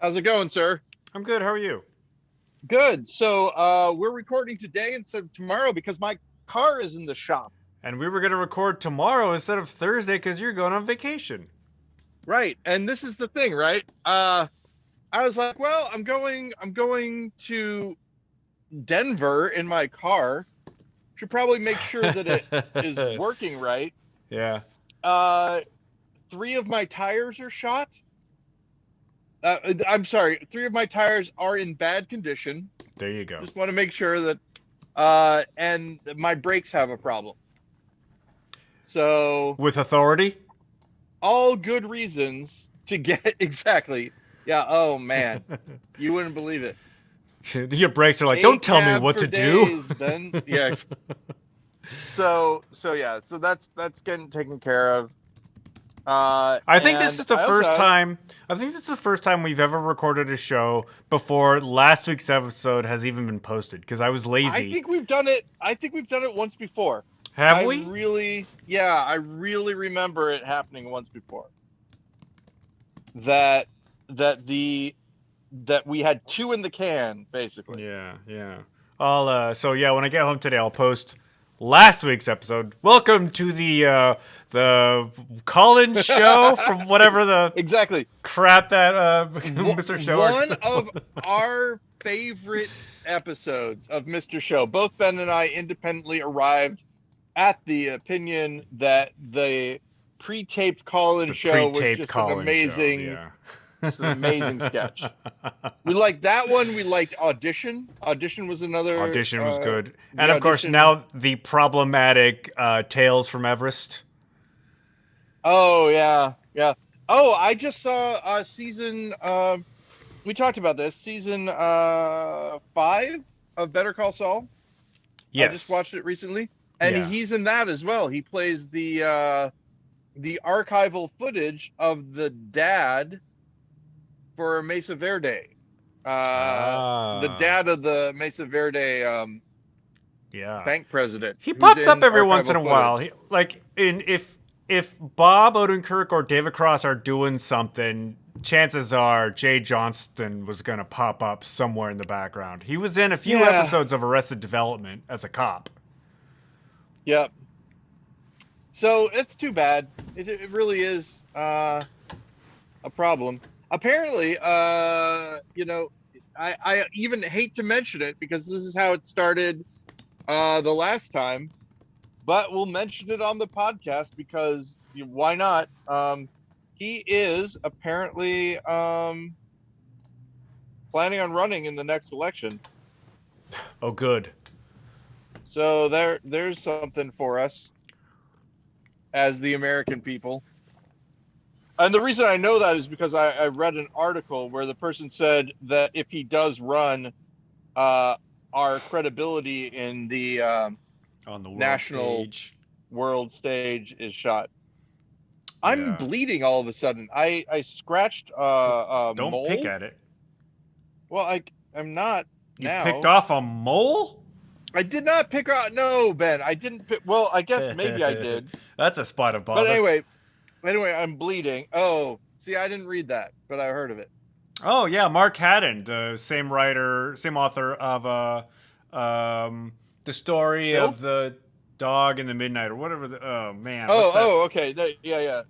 How's it going, sir? I'm good. How are you? Good. So we're recording today instead of tomorrow because my car is in the shop. And we were going to record tomorrow instead of Thursday because you're going on vacation. Right. And this is the thing, right? I was like, well, I'm going to Denver in my car. Should probably make sure that it is working right. Yeah. Uh, three of my tires are shot. I'm sorry, three of my tires are in bad condition. There you go. Just want to make sure that and my brakes have a problem. So With authority? all good reasons to get exactly. Yeah. Oh man, you wouldn't believe it. Your brakes are like, don't tell me what to do. Ben. Yeah. So yeah. So that's getting taken care of. I think this is the first time. I think this is the first time we've ever recorded a show before last week's episode has even been posted because I was lazy. I think we've done it. Once before. Have we? I really remember it happening once before. That we had two in the can, basically. Yeah. So yeah, when I get home today, I'll post last week's episode. Welcome to the call-in show from whatever the exactly crap that Mr. Show. One of our favorite episodes of Mr. Show. Both Ben and I independently arrived at the opinion that the pre-taped call-in show was just an amazing, it's an amazing sketch. We liked that one. We liked Audition. Audition was another. Audition was good, and of course now the problematic Tales from Everest. Oh yeah. Oh, I just saw season. We talked about this season 5 of Better Call Saul. Yes, I just watched it recently. And he's in that as well. He plays the archival footage of the dad for Mesa Verde. The dad of the Mesa Verde bank president. He pops up every once in a while. If Bob Odenkirk or David Cross are doing something, chances are Jay Johnston was going to pop up somewhere in the background. He was in a few episodes of Arrested Development as a cop. Yep. So it's too bad. It really is a problem. Apparently, I even hate to mention it because this is how it started the last time, but we'll mention it on the podcast because why not? He is apparently planning on running in the next election. Oh, good. So there's something for us as the American people. And the reason I know that is because I read an article where the person said that if he does run, our credibility in the on the national world stage is shot. I'm bleeding all of a sudden. I scratched a Don't mole. pick at it. Well, I'm not now. You picked off a mole? I did not pick out. No, Ben, I didn't pick. Well, I guess maybe I did. That's a spot of bother. But anyway, I'm bleeding. Oh, see, I didn't read that, but I heard of it. Oh yeah, Mark Haddon, the same author of the story of the dog in the midnight or whatever. Oh man. Okay. Yeah.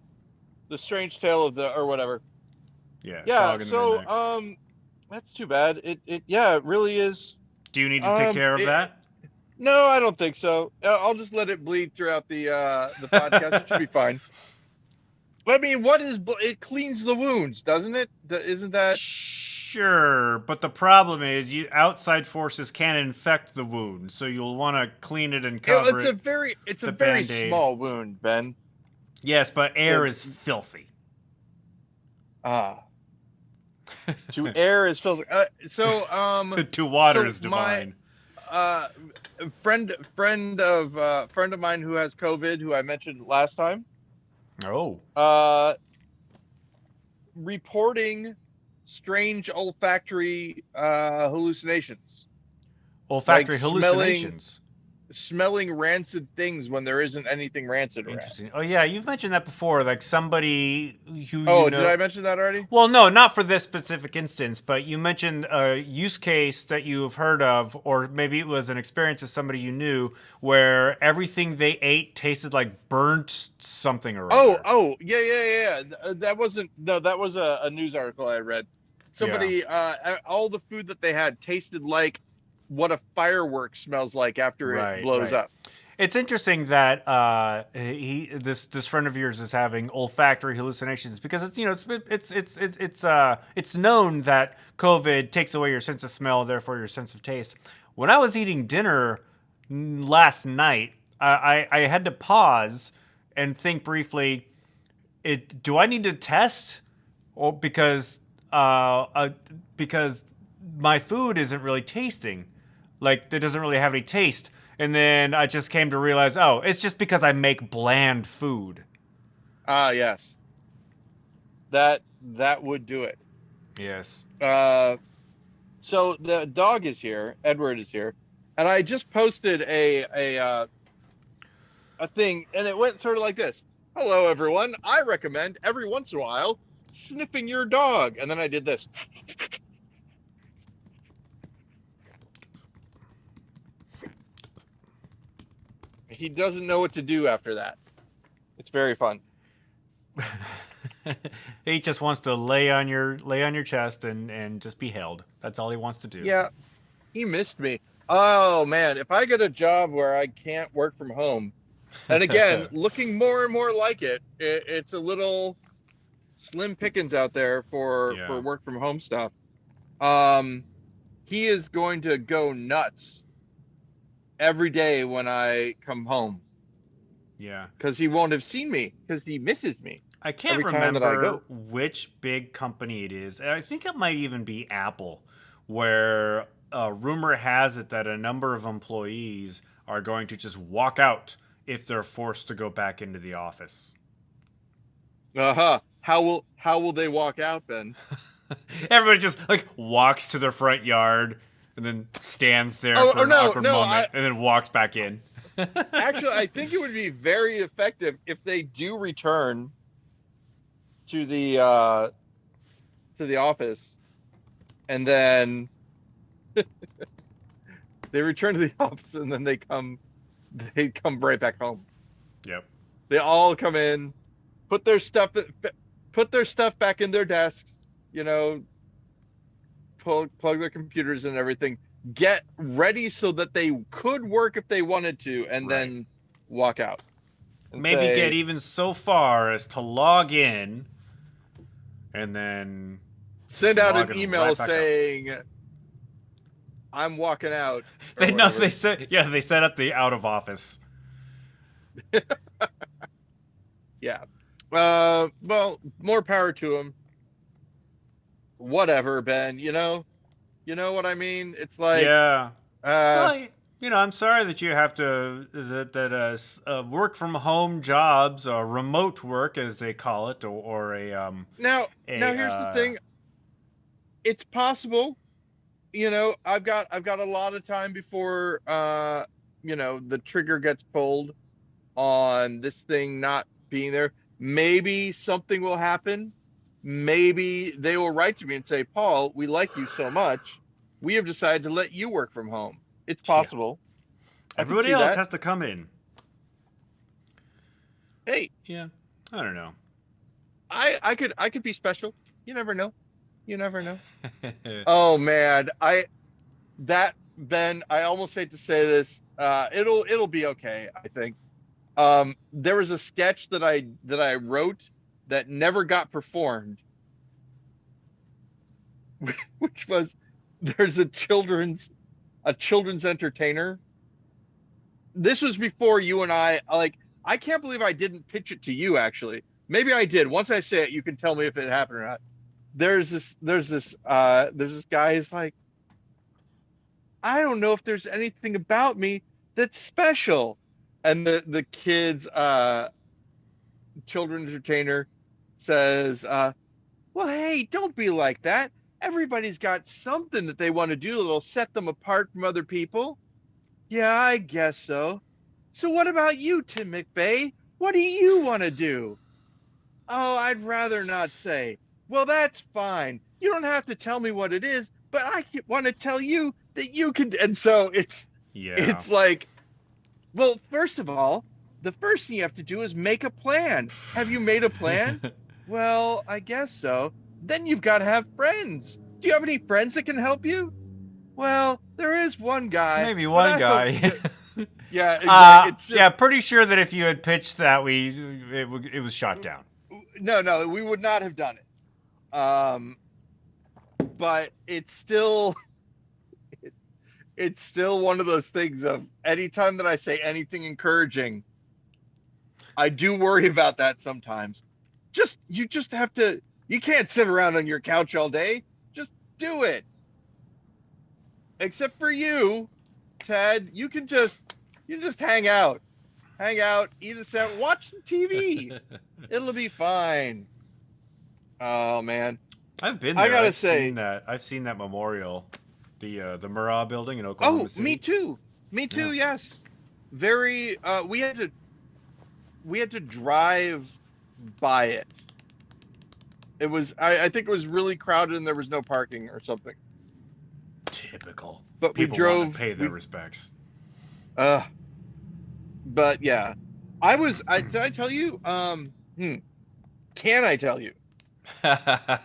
The Strange Tale of the or whatever. Yeah. Yeah. So that's too bad. It really is. Do you need to take care of that? No, I don't think so. I'll just let it bleed throughout the podcast. It should be fine. I mean, it cleans the wounds, doesn't it? Isn't that? Sure, but the problem is outside forces can infect the wound, so you'll want to clean it and cover it. It's a very small wound, Ben. Yes, but air is filthy. To air is filthy. To water is divine. Friend of mine who has COVID, who I mentioned last time. Oh. Reporting strange olfactory hallucinations. Olfactory hallucinations. smelling rancid things when there isn't anything rancid around. Interesting. Oh yeah, you've mentioned that before. Like somebody who Oh, did I mention that already? Well, no, not for this specific instance, but you mentioned a use case that you've heard of, or maybe it was an experience of somebody you knew where everything they ate tasted like burnt something or other. Yeah. That wasn't, no, that was a news article I read. Somebody, all the food that they had tasted like what a firework smells like after it blows up. It's interesting that this friend of yours is having olfactory hallucinations because it's it's known that COVID takes away your sense of smell, therefore your sense of taste. When I was eating dinner last night, I had to pause and think briefly. Do I need to test, or because my food isn't really tasting, like it doesn't really have any taste. And then I just came to realize, oh, it's just because I make bland food. Yes. That would do it. Yes. So the dog is here. Edward is here. And I just posted a thing, and it went sort of like this. Hello, everyone. I recommend every once in a while sniffing your dog. And then I did this. He doesn't know what to do after that. It's very fun. He just wants to lay on your chest and just be held. That's all he wants to do. Yeah, he missed me. Oh man, if I get a job where I can't work from home, and again, looking more and more like it's a little slim pickings out there for work from home stuff. He is going to go nuts every day when I come home. Yeah. Because he won't have seen me, because he misses me. I can't remember which big company it is. I think it might even be Apple, where rumor has it that a number of employees are going to just walk out if they're forced to go back into the office. How will they walk out then? Everybody just like walks to their front yard and then stands there for an awkward moment and then walks back in. Actually, I think it would be very effective if they do return to the office, and then they return to the office, and then they come right back home. Yep. They all come in, put their stuff back in their desks, plug their computers and everything, get ready so that they could work if they wanted to, and then walk out. Maybe get even so far as to log in and then send out an email saying, I'm walking out. They set up the out of office. Yeah. Well, more power to them. Whatever, Ben, you know what I mean? It's like, I'm sorry that you have to work from home jobs, or remote work as they call it, or a now here's the thing. It's possible, I've got a lot of time before the trigger gets pulled on this thing not being there. Maybe something will happen. Maybe they will write to me and say, Paul, we like you so much, we have decided to let you work from home. It's possible. Yeah. Everybody else has to come in. Hey. Yeah. I don't know. I could be special. You never know. Oh man. Ben, I almost hate to say this. It'll be okay, I think. There was a sketch that I wrote that never got performed, which was, there's a children's entertainer. This was before you and I can't believe I didn't pitch it to you, actually. Maybe I did. Once I say it, you can tell me if it happened or not. There's this guy who's like, I don't know if there's anything about me that's special. And the kid's children's entertainer says, well, hey, don't be like that. Everybody's got something that they want to do that'll set them apart from other people. Yeah, I guess so. So what about you, Tim McVeigh? What do you want to do? Oh, I'd rather not say. Well, that's fine. You don't have to tell me what it is, but I want to tell you that you can. And so Yeah. it's like, well, first of all, the first thing you have to do is make a plan. Have you made a plan? Well, I guess so. Then you've got to have friends. Do you have any friends that can help you? Well, there is one guy, Maybe but one I hope. guy. Yeah, exactly. It's just Yeah, pretty sure that if you had pitched that, it was shot down. no, we would not have done it. But it's still one of those things of anytime that I say anything encouraging, I do worry about that sometimes. You just have to. You can't sit around on your couch all day. Just do it. Except for you, Ted, you just hang out, eat a sandwich, watch some TV. It'll be fine. Oh man, I've been I there. gotta I've say, seen that. I've seen that memorial, the Murrah building in Oklahoma oh, City. me Yeah. too. Yes, very. We had to drive by it. It was I think it was really crowded and there was no parking or something. Typical. But People want to pay their respects. Uh, but yeah, did I tell you? Can I tell you? Yeah,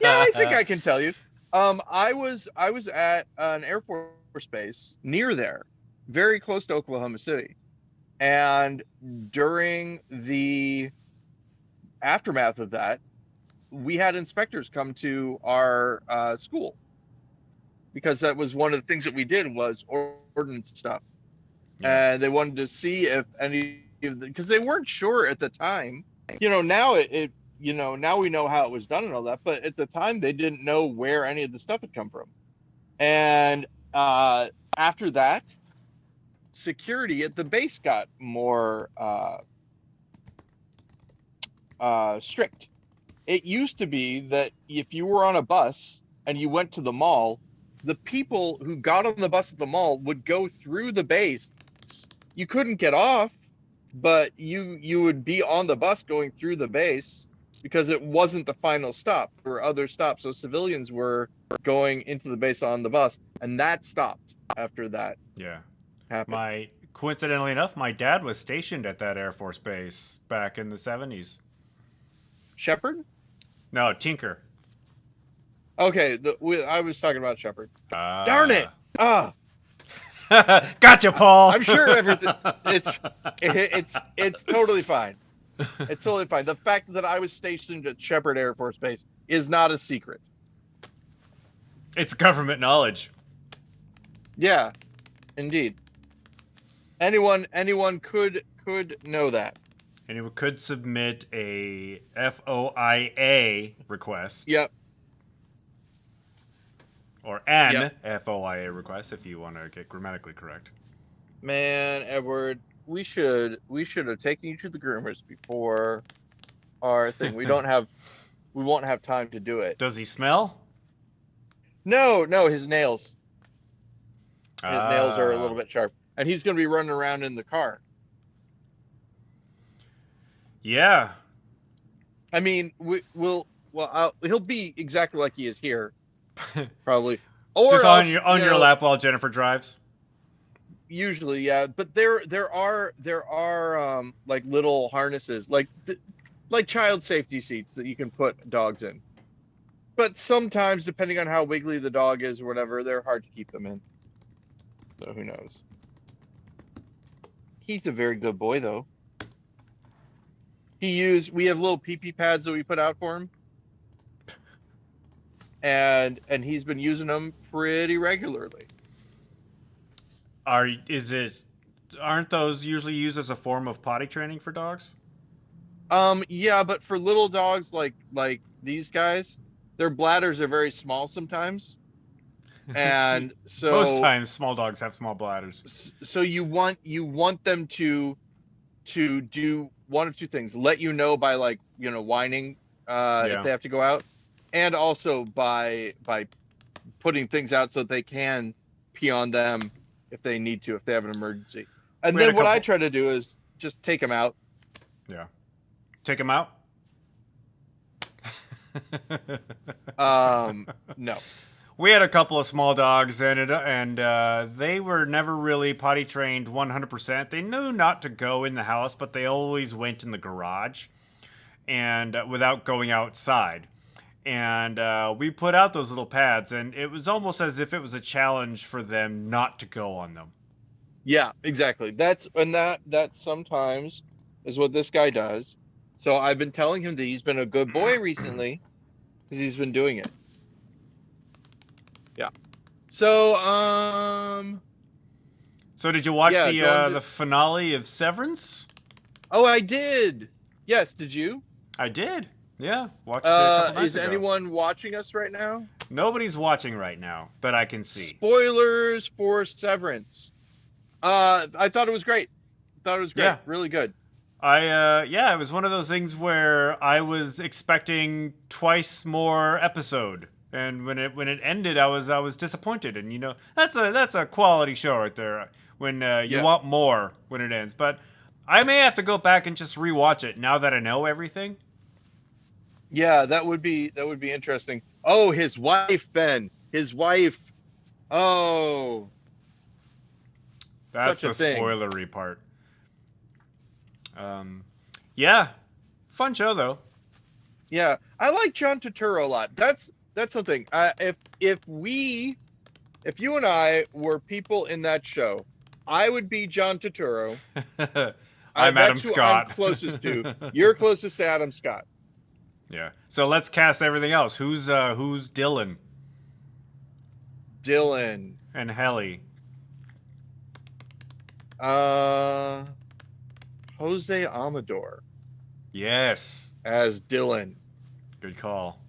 I think I can tell you. I was at an Air Force base near there, very close to Oklahoma City, and during the aftermath of that, we had inspectors come to our school because that was one of the things that we did was ordnance stuff. Yeah. And they wanted to see if any of because they weren't sure at the time. Now now we know how it was done and all that, but at the time they didn't know where any of the stuff had come from. And after that, security at the base got more strict. It used to be that if you were on a bus and you went to the mall, the people who got on the bus at the mall would go through the base. You couldn't get off, but you would be on the bus going through the base because it wasn't the final stop. There were other stops. So civilians were going into the base on the bus, and that stopped after that Yeah. happened. Coincidentally enough, my dad was stationed at that Air Force base back in the 70s. Sheppard? No, Tinker. Okay, I was talking about Sheppard. Darn it! Ah, Gotcha, Paul. I'm sure everything. It's totally fine. It's totally fine. The fact that I was stationed at Sheppard Air Force Base is not a secret. It's government knowledge. Yeah, indeed. Anyone could know that. And it could submit a FOIA request. Yep. Or an FOIA request, if you want to get grammatically correct. Man, Edward, we should have taken you to the groomers before our thing. We won't have time to do it. Does he smell? No, his nails. His nails are a little bit sharp, and he's going to be running around in the car. Yeah. I mean, he'll be exactly like he is here, probably. Or just else, on your lap while Jennifer drives. Usually, yeah. But there are like little harnesses, like child safety seats that you can put dogs in. But sometimes, depending on how wiggly the dog is or whatever, they're hard to keep them in. So who knows? He's a very good boy, though. We have little pee-pee pads that we put out for him. And he's been using them pretty regularly. Aren't those usually used as a form of potty training for dogs? Yeah, but for little dogs like these guys, their bladders are very small sometimes. And so most times small dogs have small bladders. So you want them to do one of two things: let you know by whining if they have to go out, and also by putting things out so they can pee on them if they need to, if they have an emergency. And We had then a what I couple- try to do is just take them out. Yeah. Take him out? No. We had a couple of small dogs, and they were never really potty trained 100%. They knew not to go in the house, but they always went in the garage, and without going outside. And we put out those little pads, and it was almost as if it was a challenge for them not to go on them. Yeah, exactly. That sometimes is what this guy does. So I've been telling him that he's been a good boy recently because he's been doing it. Yeah. So So did you watch Yeah, the finale of Severance? oh, I did. Yes, did you? I did. Yeah, watched it a couple nights Is ago. anyone watching us right now? Nobody's watching right now that I can see. Spoilers for Severance. I thought it was great. Yeah. Really good. Yeah, it was one of those things where I was expecting twice more episode, and when it ended, I was disappointed. And that's a quality show right there. When you want more when it ends, but I may have to go back and just rewatch it now that I know everything. Yeah, that would be interesting. Oh, his wife, Ben. His wife. Oh, That's such a the thing. spoilery part. Yeah, fun show though. Yeah, I like John Turturro a lot. That's something. If you and I were people in that show, I would be John Turturro. I'm Adam That's who Scott. I'm closest to. You're closest to Adam Scott. Yeah. So let's cast everything else. Who's Dylan Dylan. and Helly? Jose Amador Yes. as Dylan. Good call.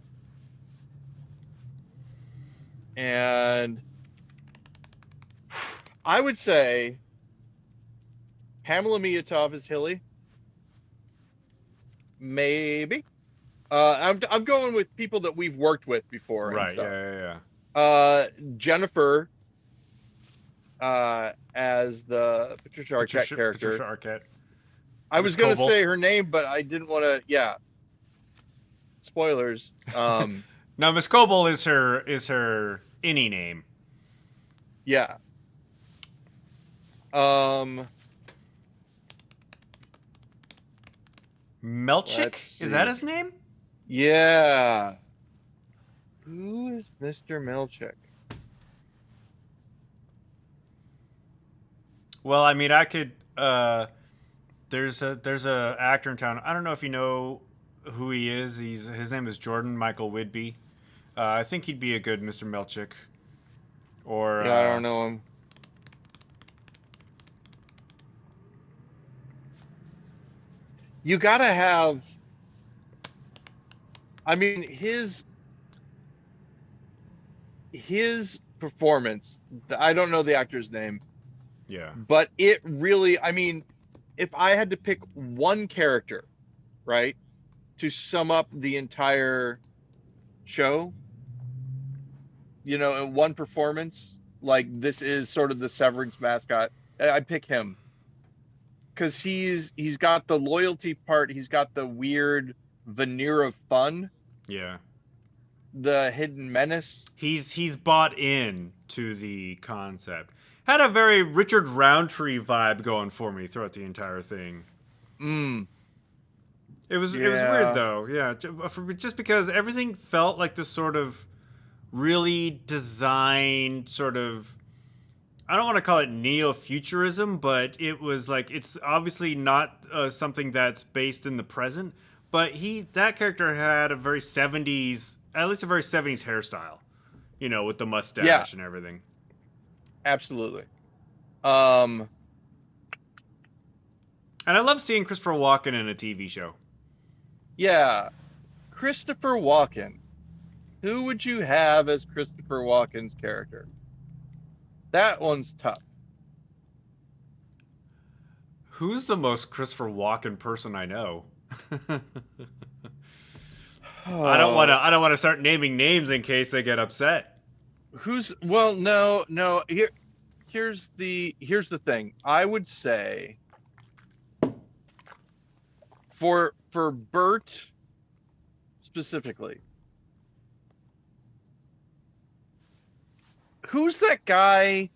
And I would say Pamela Miotov as Hilly. Maybe. I'm going with people that we've worked with before. Right. And stuff. Yeah. Jennifer as the Patricia Arquette character. Patricia Arquette. I was going to Coble. say her name, but I didn't want to. Yeah. Spoilers. No, Miss Coble is her innie name. Yeah. Melchick? Is that his name? Yeah. Who is Mr. Melchick? Well, I mean, I could. There's a actor in town. I don't know if you know who he is. His name is Jordan Michael Whidbey. I think he'd be a good Mr. Melchick. Or Yeah, I don't know him. You gotta have. I mean, his performance. I don't know the actor's name, Yeah. but it really. I mean, if I had to pick one character, right, to sum up the entire show, in one performance, like this is sort of the Severance mascot, I'd pick him. Because he's got the loyalty part, he's got the weird veneer of fun, Yeah. the hidden menace. He's bought in to the concept. Had a very Richard Roundtree vibe going for me throughout the entire thing. It was weird though. Yeah, just because everything felt like this sort of really designed sort of, I don't want to call it neo-futurism, but it was like, it's obviously not something that's based in the present, but that character had a very 70s, at least a very 70s hairstyle, with the mustache and everything. Absolutely. And I love seeing Christopher Walken in a TV show. Yeah. Christopher Walken. Who would you have as Christopher Walken's character? That one's tough. Who's the most Christopher Walken person I know? I don't want to start naming names in case they get upset. No. Here, here's the thing. I would say for Bert specifically, who's that guy?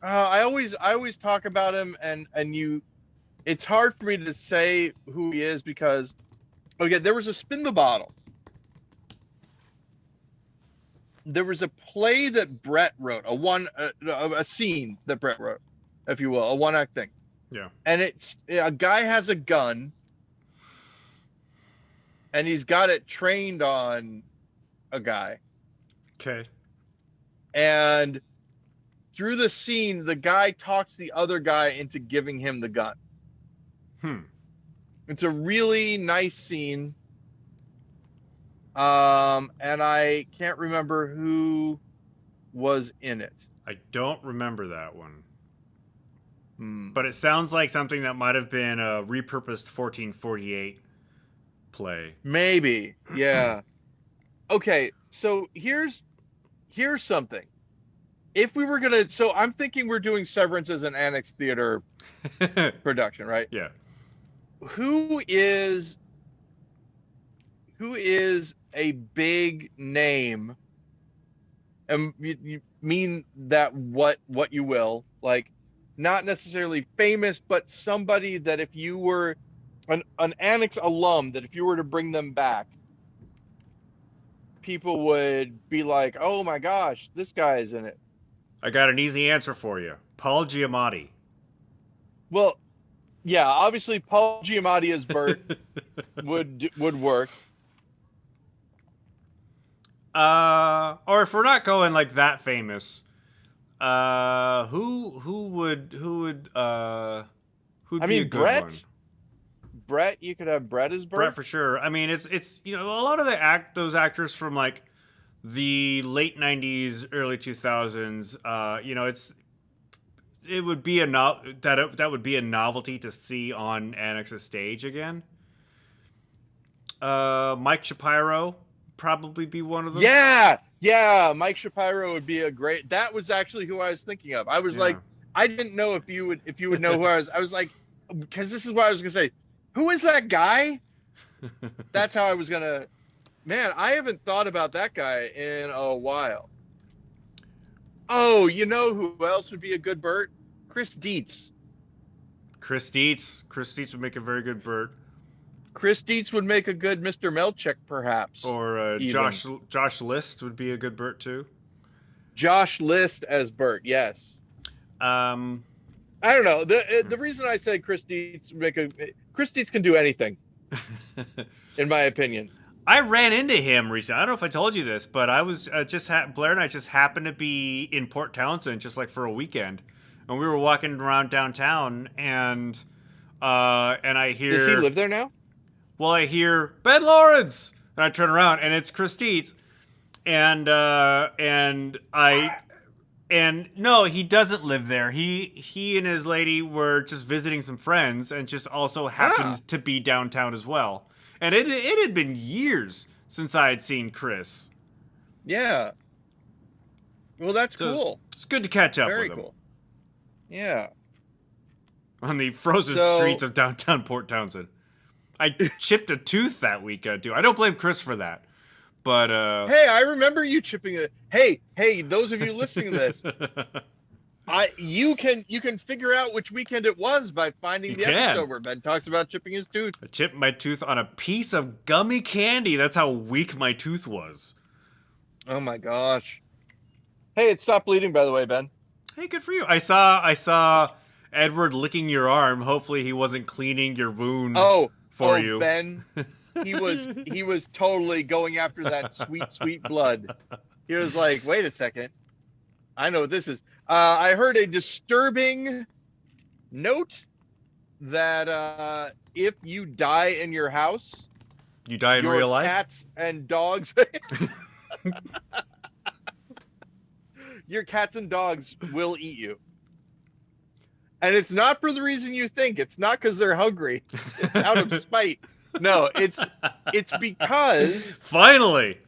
I always talk about him, and it's hard for me to say who he is because, okay, there was a Spin the Bottle. There was a play that Brett wrote, a scene that Brett wrote, if you will, a one-act thing. Yeah. And it's a guy has a gun, and he's got it trained on a guy. Okay. And through the scene, the guy talks the other guy into giving him the gun. It's a really nice scene. And I can't remember who was in it. I don't remember that one. But it sounds like something that might have been a repurposed 1448 play. Maybe, yeah. Okay, so here's something. If we were gonna, so I'm thinking we're doing Severance as an Annex Theater production, right? Yeah. Who is a big name? And you mean that what you will, like, not necessarily famous, but somebody that if you were an Annex alum, that if you were to bring them back, people would be like, oh my gosh, this guy is in it. I got an easy answer for you. Paul Giamatti. Well, yeah, obviously Paul Giamatti as Bert would work. Or if we're not going like that famous, who'd be a good Brett. one? Brett, you could have Brett as Bert. Brett for sure. I mean, it's you know, a lot of those actors from like the late 90s, early 2000s, you know, it would be that would be a novelty to see on Annex's stage again. Mike Shapiro probably be one of them. Yeah, Mike Shapiro would be a great. That was actually who I was thinking of. I was like, I didn't know if you would know who I was like, because this is what I was gonna say. Who is that guy? That's how I was gonna. Man, I haven't thought about that guy in a while. Oh, you know who else would be a good Bert? Chris Dietz. Chris Dietz would make a very good Bert. Chris Dietz would make a good Mr. Melchick, perhaps. Or Josh List would be a good Bert too. Josh List as Bert, yes. I don't know. The reason I say Chris Dietz can do anything, in my opinion. I ran into him recently. I don't know if I told you this, but I was Blair and I just happened to be in Port Townsend just like for a weekend, and we were walking around downtown, and I hear. Does he live there now? Well, I hear GudeLaurance, and I turn around, and it's Chris Dietz, and no, he doesn't live there. He and his lady were just visiting some friends, and just also happened to be downtown as well. And it had been years since I had seen Chris. Yeah. Well, that's cool. It's good to catch up with him. Very cool. Yeah. On the frozen streets of downtown Port Townsend. I chipped a tooth that weekend, too. I don't blame Chris for that. But, hey, I remember you chipping it. Hey, those of you listening to this, you can figure out which weekend it was by finding the episode where Ben talks about chipping his tooth. I chipped my tooth on a piece of gummy candy. That's how weak my tooth was. Oh my gosh. Hey, it stopped bleeding, by the way, Ben. Hey, good for you. I saw Edward licking your arm. Hopefully he wasn't cleaning your wound for you. Ben, he was totally going after that sweet blood. He was like, wait a second. I know what this is. I heard a disturbing note that if you die in your house, you die in real life. Cats and dogs. Your cats and dogs will eat you. And it's not for the reason you think. It's not because they're hungry. It's out of spite. No, it's because finally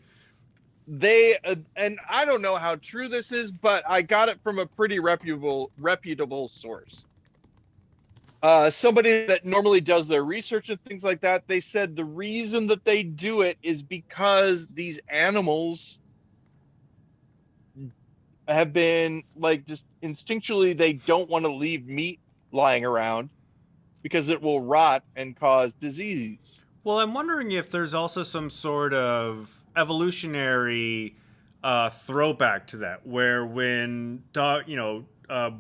they and I don't know how true this is, but I got it from a pretty reputable source. Somebody that normally does their research and things like that, they said the reason that they do it is because these animals have been like just instinctually they don't want to leave meat lying around because it will rot and cause disease. Well, I'm wondering if there's also some sort of evolutionary throwback to that, where when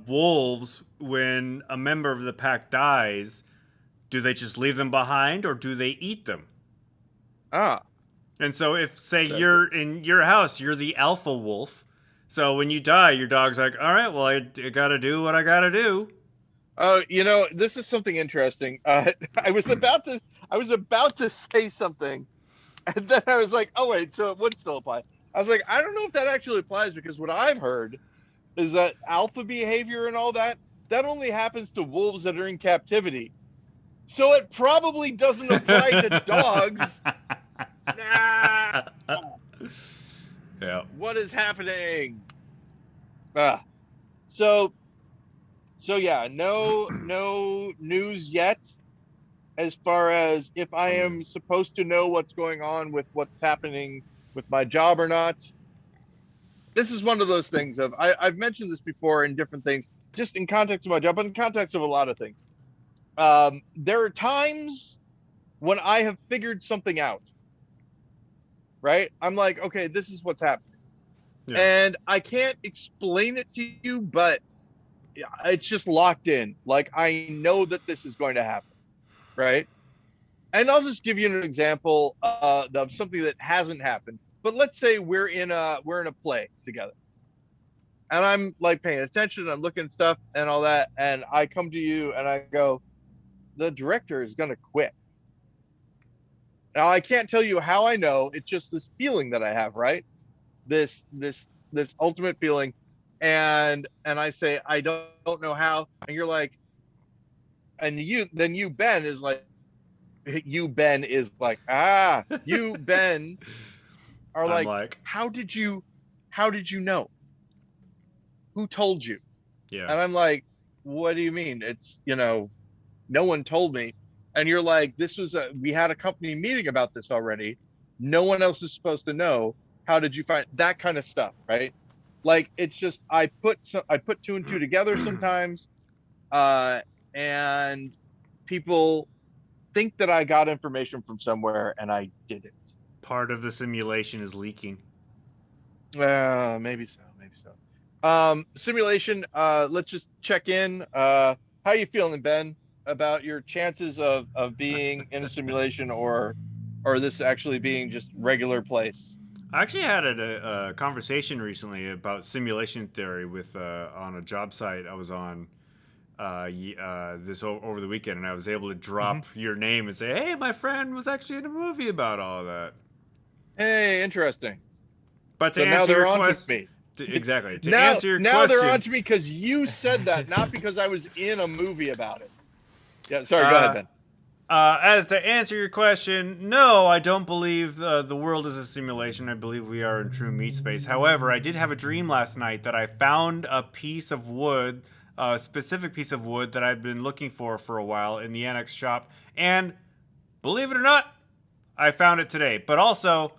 wolves, when a member of the pack dies, do they just leave them behind or do they eat them? Ah. And so if, say, you're in your house, you're the alpha wolf. So when you die, your dog's like, all right, well, I got to do what I got to do. Oh, this is something interesting. I was about to say something, and then I was like, oh wait, so it would still apply. I was like, I don't know if that actually applies because what I've heard is that alpha behavior and all that only happens to wolves that are in captivity. So it probably doesn't apply to dogs. Nah. Yeah. What is happening? So yeah, no news yet as far as if I am supposed to know what's going on with what's happening with my job or not. This is one of those things of I've mentioned this before in different things, just in context of my job, but in context of a lot of things. There are times when I have figured something out, right? I'm like, okay, this is what's happening. Yeah. And I can't explain it to you, but it's just locked in. Like, I know that this is going to happen, right? And I'll just give you an example of something that hasn't happened. But let's say we're in a play together, and I'm like paying attention, I'm looking at stuff and all that, and I come to you and I go, the director is going to quit. Now I can't tell you how I know. It's just this feeling that I have, right? This ultimate feeling, and I say I don't know how, and you're like, and you Ben is like, you Ben are like, how did you know? Who told you? Yeah. And I'm like, what do you mean? It's, no one told me. And you're like, we had a company meeting about this already. No one else is supposed to know. How did you find that kind of stuff? Right. Like, it's just, I put two and two together sometimes. And people think that I got information from somewhere and I didn't. Part of the simulation is leaking. Maybe so. Simulation, let's just check in. How are you feeling, Ben, about your chances of being in a simulation or this actually being just regular place? I actually had a conversation recently about simulation theory with on a job site I was on this over the weekend, and I was able to drop your name and say, hey, my friend was actually in a movie about all of that. Hey, interesting. But to answer your question, exactly. To answer your question, now they're on to me because you said that, not because I was in a movie about it. Yeah, sorry. Go ahead, Ben. As to answer your question, no, I don't believe the world is a simulation. I believe we are in true meat space. However, I did have a dream last night that I found a piece of wood, a specific piece of wood that I've been looking for a while in the annex shop. And believe it or not, I found it today. But also,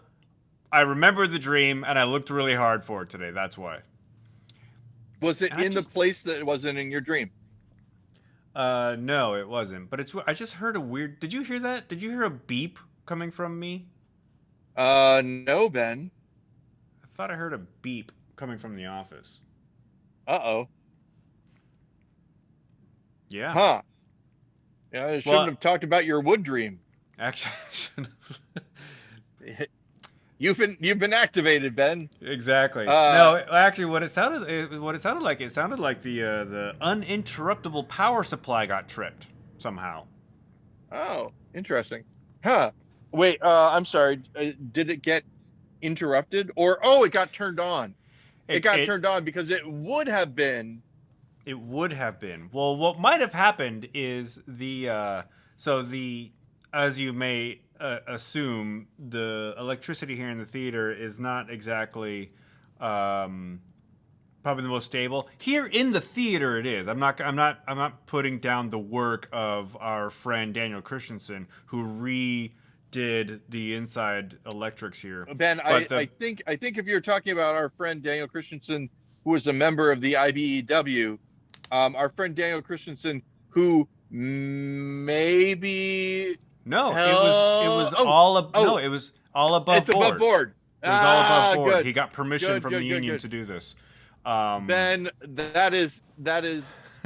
I remembered the dream and I looked really hard for it today. That's why. Was it in the place that it wasn't in your dream? No, it wasn't. But I just heard a weird. Did you hear that? Did you hear a beep coming from me? No, Ben. I thought I heard a beep coming from the office. Uh-oh. Yeah. Huh. Yeah, I shouldn't have talked about your wood dream. Actually, I shouldn't have. You've been activated, Ben. Exactly. No, actually, what it sounded like the uninterruptible power supply got tripped somehow. Oh, interesting. Huh. Wait, I'm sorry. Did it get interrupted, or it got turned on? It got turned on because it would have been. It would have been. Well, what might have happened is as you may assume the electricity here in the theater is not exactly probably the most stable. Here in the theater, it is. I'm not putting down the work of our friend Daniel Christensen, who redid the inside electrics here. Ben, I think if you're talking about our friend Daniel Christensen, who was a member of the IBEW, our friend Daniel Christensen, who maybe no, it was all above it's board. above board. It was all above board. Good. He got permission from the union to do this. Ben, that is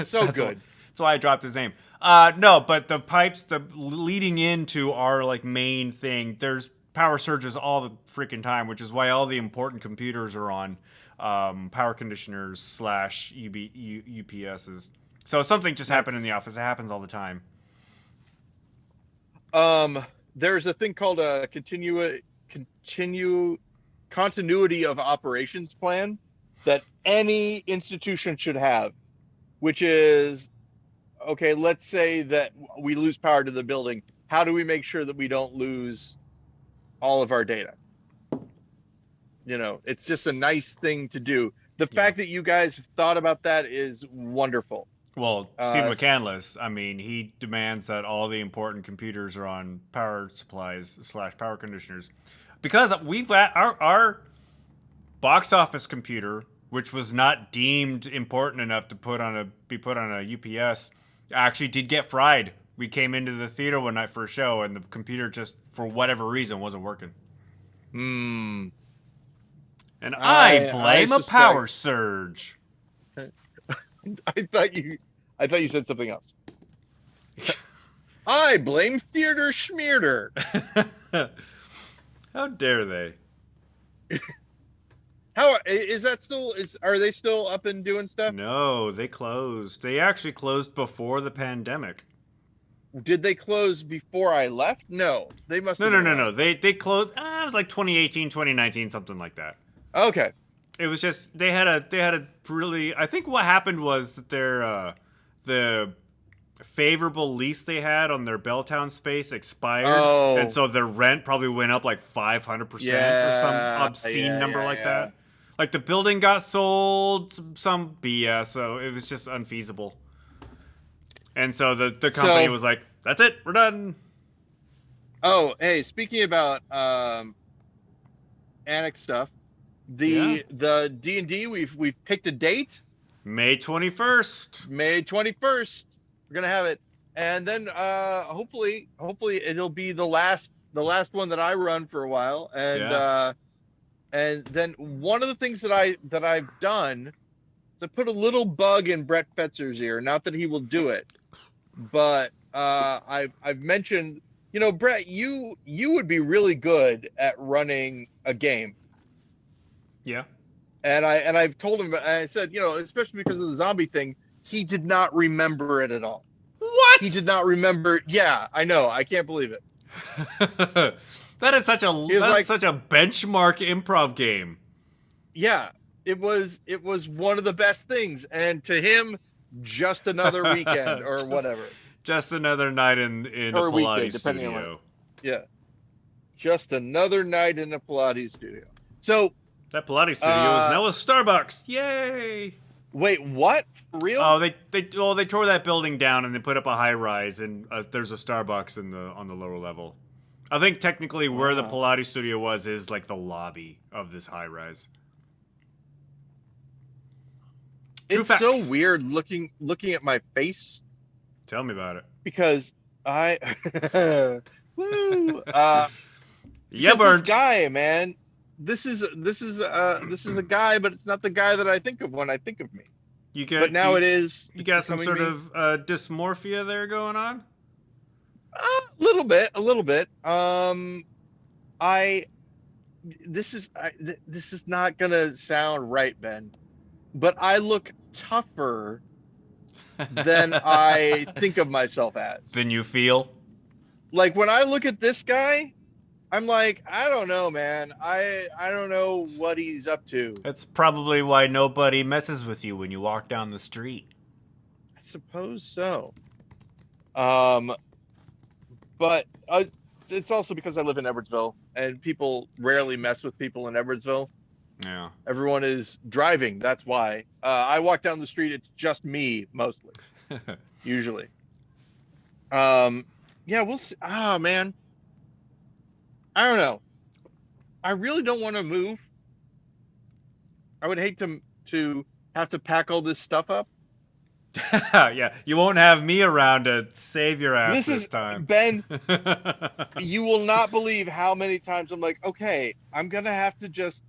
so good. That's why I dropped his name. No, but the pipes, the leading into our like main thing, there's power surges all the freaking time, which is why all the important computers are on power conditioners / UPSs. So something just happened in the office. It happens all the time. There's a thing called a continuity of operations plan that any institution should have, which is, okay, let's say that we lose power to the building. How do we make sure that we don't lose all of our data? You know, it's just a nice thing to do. The fact that you guys have thought about that is wonderful. Well, Steve McCandless, I mean, he demands that all the important computers are on power supplies / power conditioners, because we've got our box office computer, which was not deemed important enough to be put on a UPS, actually did get fried. We came into the theater one night for a show, and the computer just, for whatever reason, wasn't working. And I blame a power surge. I thought you said something else. I blame Theater Schmeerer. How dare they? How is that still? Are they still up and doing stuff? No, they closed. They actually closed before the pandemic. Did they close before I left? No, they must. No. They closed. It was like 2018, 2019, something like that. Okay. It was just they had a really. I think what happened was that their the favorable lease they had on their Belltown space expired, and so their rent probably went up like 500% or some obscene number like that. Like the building got sold, some BS, so it was just unfeasible. And so the company was like, "That's it, we're done." Oh, hey, speaking about Annex stuff, the D&D we've picked a date. May 21st. May 21st. We're gonna have it, and then hopefully it'll be the last one that I run for a while, and then one of the things that I've done is I put a little bug in Brett Fetzer's ear. Not that he will do it, but I've mentioned, you know, Brett, you would be really good at running a game. Yeah. And I've told him, I said, you know, especially because of the zombie thing, he did not remember it at all. What? He did not remember. Yeah, I know. I can't believe it. That is such a benchmark improv game. Yeah, it was one of the best things, and to him, just another weekend or whatever. Just another night in a Pilates studio. Yeah, just another night in a Pilates studio. So that Pilates studio is now a Starbucks. Yay! Wait, what? For real? Oh, they tore that building down and they put up a high rise, and there's a Starbucks on the lower level. I think technically where the Pilates studio was is like the lobby of this high rise. It's so weird looking at my face. Tell me about it. Because I woo This guy, man. This is a guy, but it's not the guy that I think of when I think of me. But now it is. You got some sort of dysmorphia there going on? A little bit. This is not gonna sound right, Ben, but I look tougher than I think of myself as. Than you feel? Like when I look at this guy, I'm like, I don't know, man. I don't know what he's up to. That's probably why nobody messes with you when you walk down the street. I suppose so. But it's also because I live in Edwardsville, and people rarely mess with people in Edwardsville. Yeah. Everyone is driving. That's why. I walk down the street. It's just me mostly, usually. Yeah, we'll see. Ah, man, I don't know. I really don't want to move. I would hate to have to pack all this stuff up. Yeah, you won't have me around to save your ass This this is time. Ben. You will not believe how many times I'm like, okay, I'm gonna have to just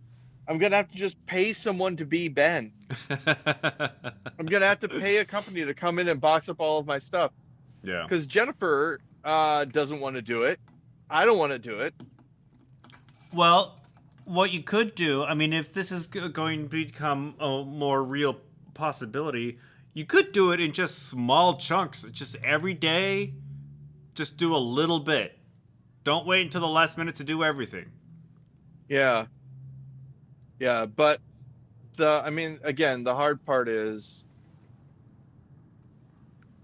pay someone to be Ben. I'm gonna have to pay a company to come in and box up all of my stuff. Yeah. Because Jennifer doesn't want to do it. I don't want to do it. Well, what you could do, I mean, if this is going to become a more real possibility, you could do it in just small chunks. Just every day, just do a little bit. Don't wait until the last minute to do everything. Yeah. Yeah, but I mean, again, the hard part is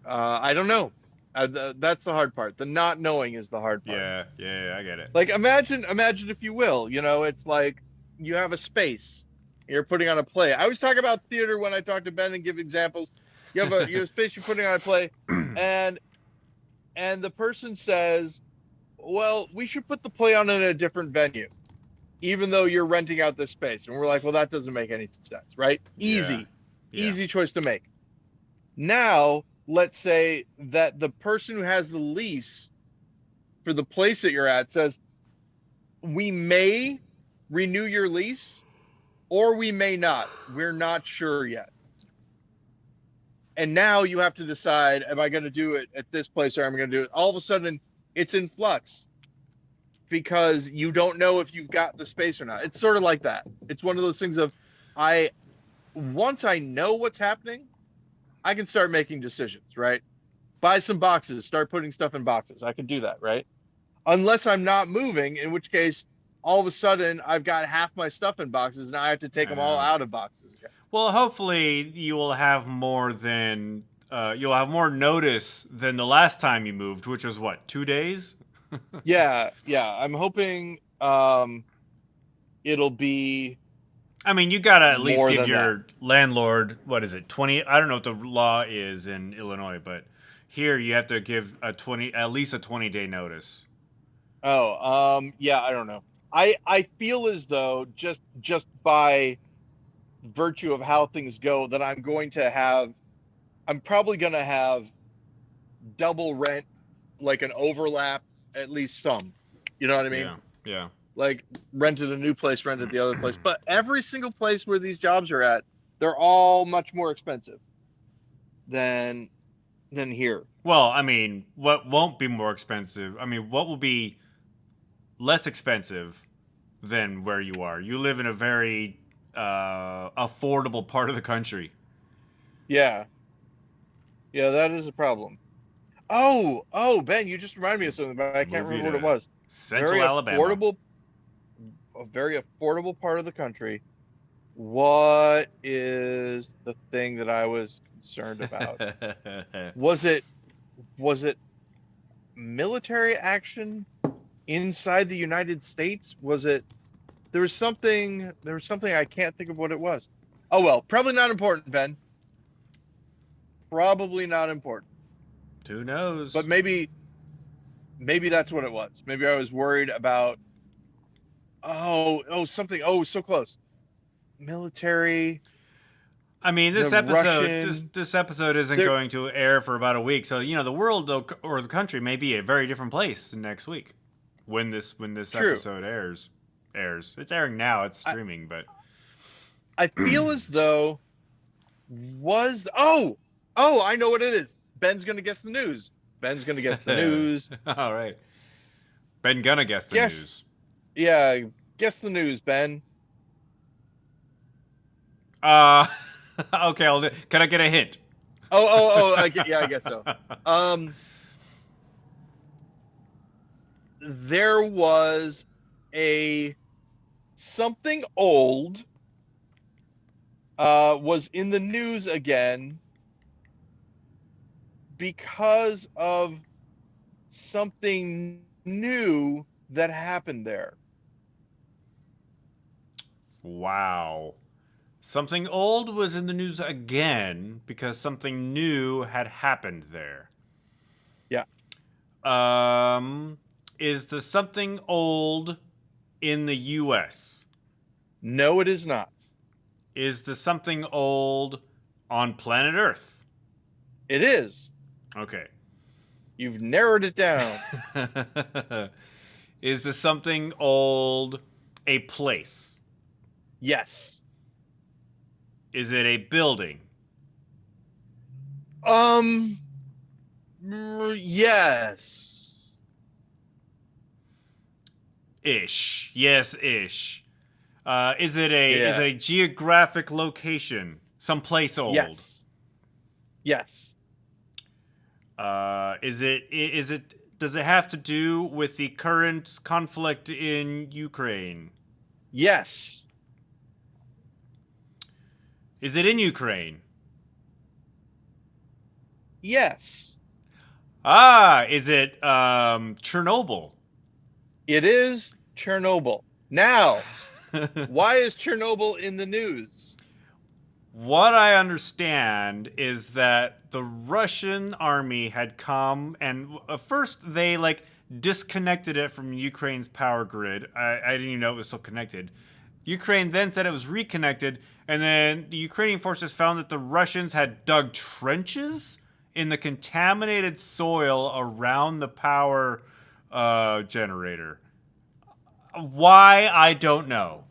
I don't know. That's the hard part. The not knowing is the hard part. Yeah, I get it. Like imagine if you will, it's like you have a space. You're putting on a play. I always talk about theater when I talk to Ben and give examples. You have a space you're putting on a play, and the person says, "Well, we should put the play on in a different venue, even though you're renting out this space." And we're like, "Well, that doesn't make any sense, right?" Easy choice to make. Now, let's say that the person who has the lease for the place that you're at says, "We may renew your lease, or we may not. We're not sure yet." And now you have to decide, am I going to do it at this place or am I going to do it? All of a sudden, it's in flux because you don't know if you've got the space or not. It's sort of like that. It's one of those things of, once I know what's happening, I can start making decisions, right? Buy some boxes, start putting stuff in boxes. I can do that, right? Unless I'm not moving, in which case, all of a sudden, I've got half my stuff in boxes, and I have to take them all out of boxes again. Well, hopefully you will have more notice than the last time you moved, which was what, 2 days? Yeah. I'm hoping it'll be. I mean, you gotta at least give your landlord, what is it, 20? I don't know what the law is in Illinois, but here you have to give at least a 20-day notice. Oh, yeah, I don't know. I feel as though just by virtue of how things go that I'm probably going to have double rent, like an overlap, at least some. You know what I mean? Yeah. Like rented a new place, rented the other place. But every single place where these jobs are at, they're all much more expensive than here. Well, I mean, what won't be more expensive? I mean, what will be less expensive than where you are? You live in a very affordable part of the country. Yeah, that is a problem. Oh, Ben, you just reminded me of something, but I can't remember what it was. Central Alabama. A very affordable part of the country. What is the thing that I was concerned about? Was it military action inside the United States? There was something I can't think of what it was. Oh well, probably not important, Ben. Probably not important. Who knows? But maybe that's what it was. Maybe I was worried about something. Oh, so close. Military. I mean, this episode isn't going to air for about a week, so the world or the country may be a very different place next week when this episode airs. It's airing now. It's streaming, but I feel as though I know what it is. Ben's gonna guess the news. All right. Ben gonna guess the news. Yeah, guess the news, Ben. Okay. Can I get a hint? I guess so. There was something old was in the news again because of something new that happened there. Wow. Something old was in the news again because something new had happened there. Yeah. Is the something old in the U.S.? No, it is not. Is the something old on planet Earth? It is. Okay. You've narrowed it down. Is the something old a place? Yes. Is it a building? Yes. Ish. Yes, ish. Is it Yeah. a geographic location? Someplace old? Yes. Yes. Is it does it have to do with the current conflict in Ukraine? Yes. Is it in Ukraine? Yes. Is it Chernobyl? It is Chernobyl. Now, why is Chernobyl in the news? What I understand is that the Russian army had come and first they disconnected it from Ukraine's power grid. I didn't even know it was still connected. Ukraine then said it was reconnected, and then the Ukrainian forces found that the Russians had dug trenches in the contaminated soil around the power generator. Why, I don't know.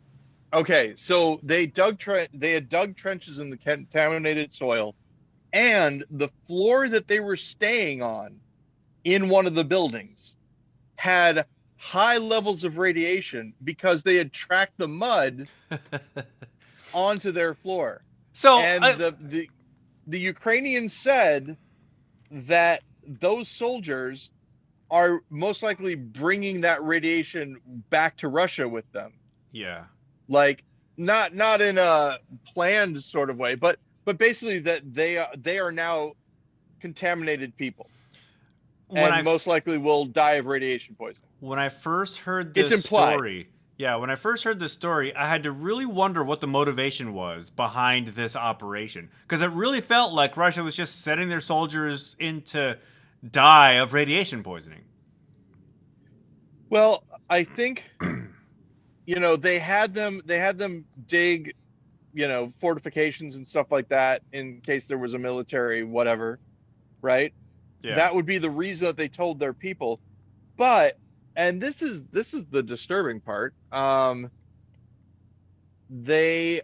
Okay, so they had dug trenches in the contaminated soil, and the floor that they were staying on in one of the buildings had high levels of radiation because they had tracked the mud onto their floor. So, And the Ukrainians said that those soldiers are most likely bringing that radiation back to Russia with them. yeah. Like not in a planned sort of way, but basically that they are now contaminated people and most likely will die of radiation poisoning. When I first heard It's this implied. story, yeah, when I first heard this story, I had to really wonder what the motivation was behind this operation. Because it really felt like Russia was just setting their soldiers in to die of radiation poisoning. Well, I think they had them dig, fortifications and stuff like that in case there was a military whatever, right? Yeah. That would be the reason that they told their people. But and this is the disturbing part. They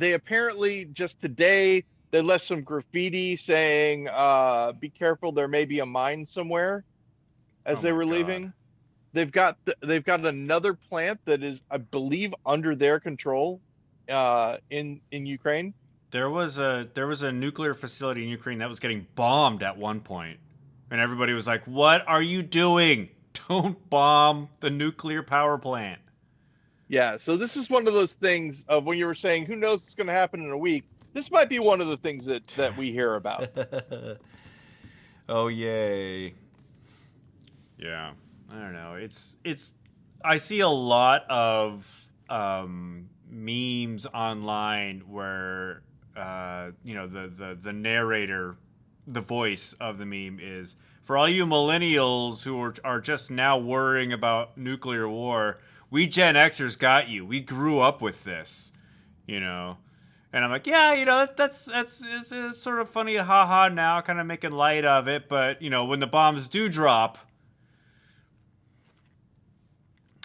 apparently just today they left some graffiti saying be careful, there may be a mine somewhere as they were leaving. They've got another plant that is, I believe, under their control in Ukraine. There was a nuclear facility in Ukraine that was getting bombed at one point, and everybody was like, "What are you doing? Don't bomb the nuclear power plant." Yeah, so this is one of those things of when you were saying, who knows what's going to happen in a week? This might be one of the things that we hear about. Oh, yay. Yeah, I don't know. It's I see a lot of memes online where the narrator, the voice of the meme is, for all you millennials who are just now worrying about nuclear war, we Gen Xers got you. We grew up with this, And I'm like, yeah, that's it's sort of funny, haha, now, kind of making light of it. But, when the bombs do drop,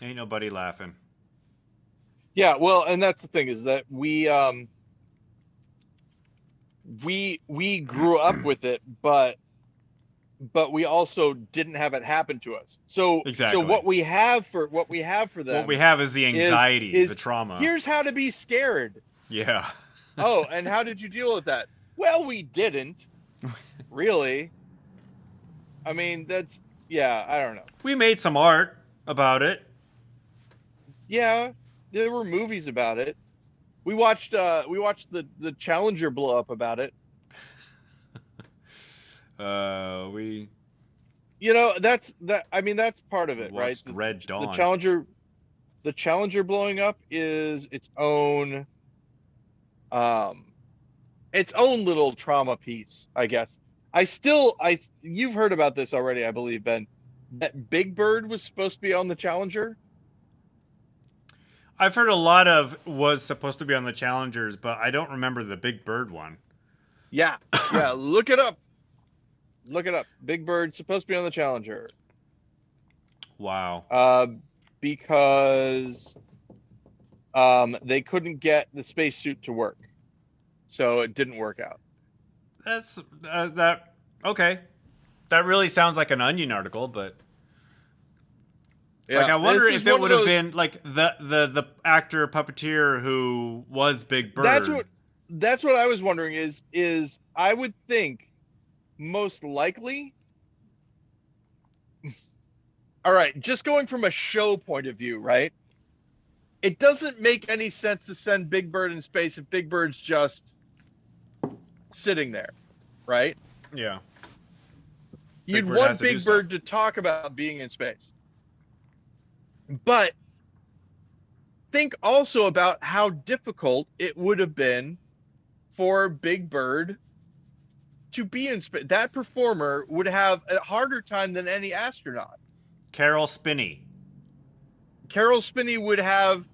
ain't nobody laughing. Yeah, well, and that's the thing is that we grew up with it, but we also didn't have it happen to us. So exactly. So what we have for them, what we have is the anxiety, the trauma. Here's how to be scared. Yeah. Oh, and how did you deal with that? Well, we didn't really. I mean, I don't know. We made some art about it. Yeah, there were movies about it. We watched the Challenger blow up about it. you know, that's that. I mean, that's part of We it, right? watched Red The Dawn. the Challenger blowing up is um, its own little trauma piece, I guess. You've heard about this already, I believe, Ben. That Big Bird was supposed to be on the Challenger. I've heard a lot of was supposed to be on the Challengers, but I don't remember the Big Bird one. Yeah, yeah. Look it up. Look it up. Big Bird supposed to be on the Challenger. Wow. Because they couldn't get the spacesuit to work, so it didn't work out. That's that. Okay, that really sounds like an Onion article, but Yeah, like I wonder this is if it one of would have those. been like the actor puppeteer who was Big Bird. That's what I was wondering. Is I would think most likely. All right, just going from a show point of view, right? It doesn't make any sense to send Big Bird in space if Big Bird's just sitting there, right? Yeah. You'd Bird has want to do Big Bird stuff. to talk about being in space. But think also about how difficult it would have been for Big Bird to be in space. That performer would have a harder time than any astronaut. Carol Spinney. Carol Spinney would have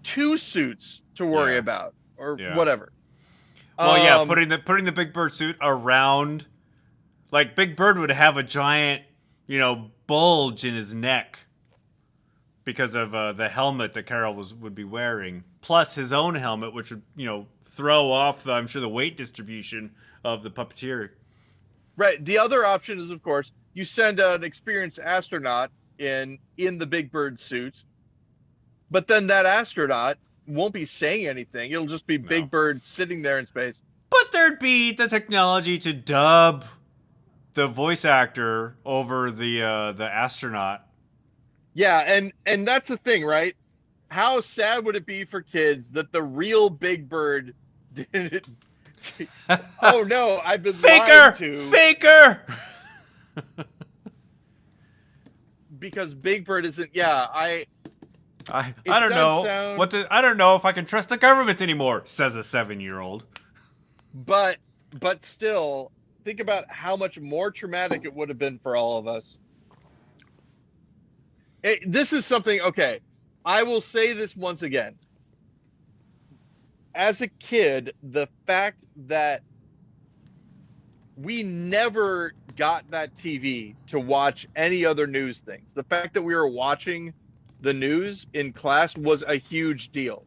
2 suits to worry Yeah. about, or Yeah. whatever. Well, yeah, putting the Big Bird suit around, like Big Bird would have a giant, bulge in his neck because of the helmet that Carol would be wearing, plus his own helmet, which would throw off I'm sure the weight distribution of the puppeteer. Right. The other option is, of course, you send an experienced astronaut in the Big Bird suit, but then that astronaut won't be saying anything. It'll just be Big Bird sitting there in space. But there'd be the technology to dub the voice actor over the astronaut. Yeah, and that's the thing, right? How sad would it be for kids that the real Big Bird didn't? Oh no, I've been lied to. Faker. Because Big Bird isn't. Yeah, I don't know I don't know if I can trust the government anymore, says a 7-year-old. But still, think about how much more traumatic it would have been for all of us. This is something. Okay, I will say this once again. As a kid, the fact that we never got that TV to watch any other news things, the fact that we were watching the news in class was a huge deal.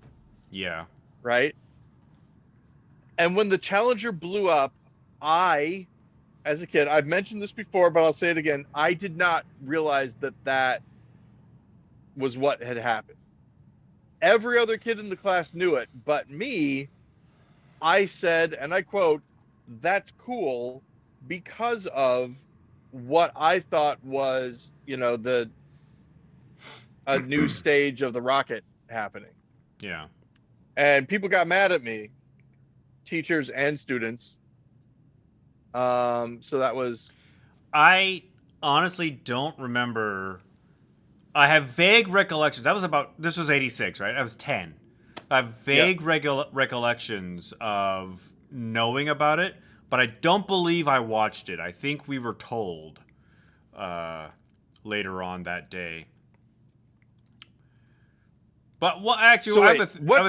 Yeah. Right? And when the Challenger blew up, as a kid, I've mentioned this before, but I'll say it again, I did not realize that was what had happened. Every other kid in the class knew it, but me, I said, and I quote, "That's cool," because of what I thought was, a new stage of the rocket happening. Yeah. And people got mad at me, teachers and students. So that was. I honestly don't remember. I have vague recollections. This was 86, right? I was 10. I have vague recollections of knowing about it, but I don't believe I watched it. I think we were told later on that day. But what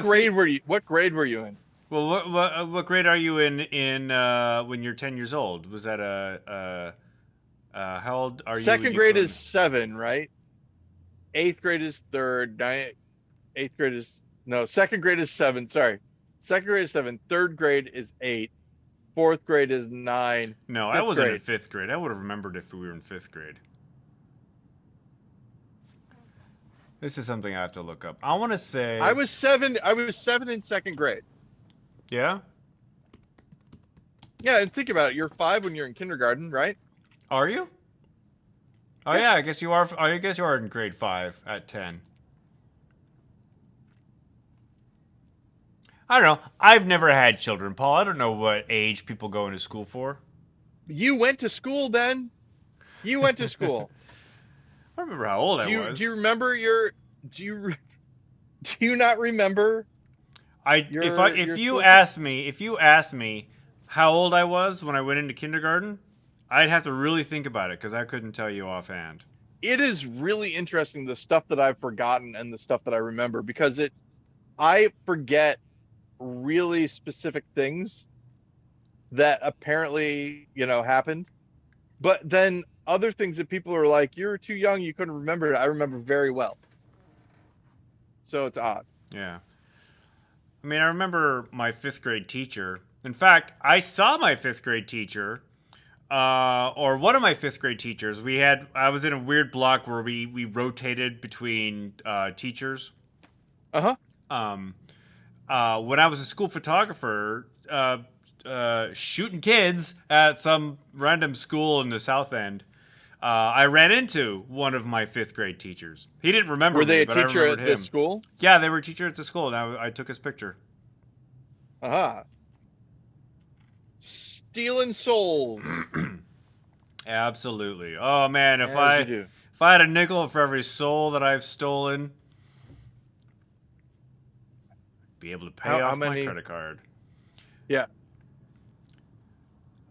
grade were you? What grade were you in? Well, what grade are you in when you're 10 years old? Was that how old are you? Second grade is 7, right? 8th grade is 3rd. 8th grade is no. 2nd grade is 7. Sorry, 2nd grade is 7. 3rd grade is 8. 4th grade is 9. No, I wasn't in 5th grade. I would have remembered if we were in 5th grade. This is something I have to look up. I want to say I was 7. I was 7 in 2nd grade. Yeah. Yeah, and think about it. You're 5 when you're in kindergarten, right? Are you? Oh yeah, I guess you are. I guess you are in grade 5 at 10. I don't know. I've never had children, Paul. I don't know what age people go into school for. You went to school, Ben. You went to school. I remember how old I was. Do you remember your? Do you do you not remember? If you asked me how old I was when I went into kindergarten, I'd have to really think about it because I couldn't tell you offhand. It is really interesting the stuff that I've forgotten and the stuff that I remember because I forget really specific things that apparently, happened. But then other things that people are like, you're too young, you couldn't remember it. I remember very well. So it's odd. Yeah. I mean, I remember my 5th grade teacher. In fact, I saw my 5th grade teacher, or one of my 5th grade teachers. I was in a weird block where we rotated between teachers. Uh-huh. When I was a school photographer, shooting kids at some random school in the South End, I ran into one of my 5th grade teachers. He didn't remember Were they me, a but I teacher remembered at him. this school? Yeah, they were a teacher at the school, and I took his picture. Uh-huh. Stealing souls. Absolutely. Oh man, if As you do. I had a nickel for every soul that I've stolen, I'd be able to pay off my credit card. Yeah.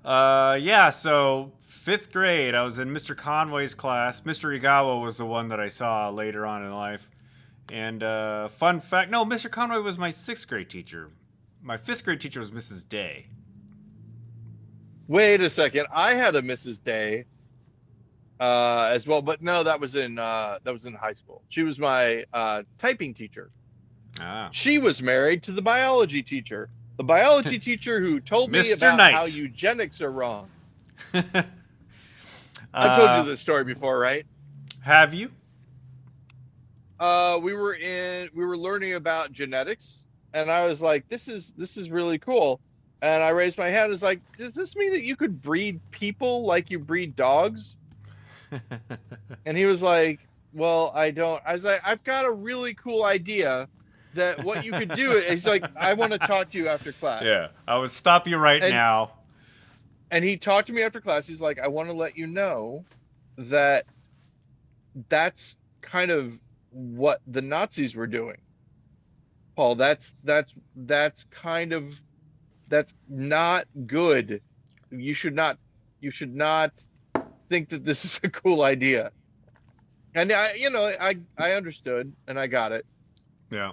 Yeah, so 5th grade, I was in Mr. Conway's class. Mr. Igawa was the one that I saw later on in life. And fun fact, no, Mr. Conway was my 6th grade teacher. My 5th grade teacher was Mrs. Day. Wait a second. I had a Mrs. Day as well, but no, that was in high school. She was my typing teacher. Ah. She was married to the biology teacher. The biology teacher who told me Mr. about Knight. how eugenics are wrong. I've told you this story before, right? Have you? We were learning about genetics, and I was like, this is really cool. And I raised my hand and was like, does this mean that you could breed people like you breed dogs? And he was like, well, I don't. I was like, I've got a really cool idea that what you could do. He's like, I want to talk to you after class. Yeah, I would stop you right now. And he talked to me after class. He's like, I want to let you know that that's kind of what the Nazis were doing. Paul, that's not good. You should not think that this is a cool idea. And I understood and I got it. Yeah.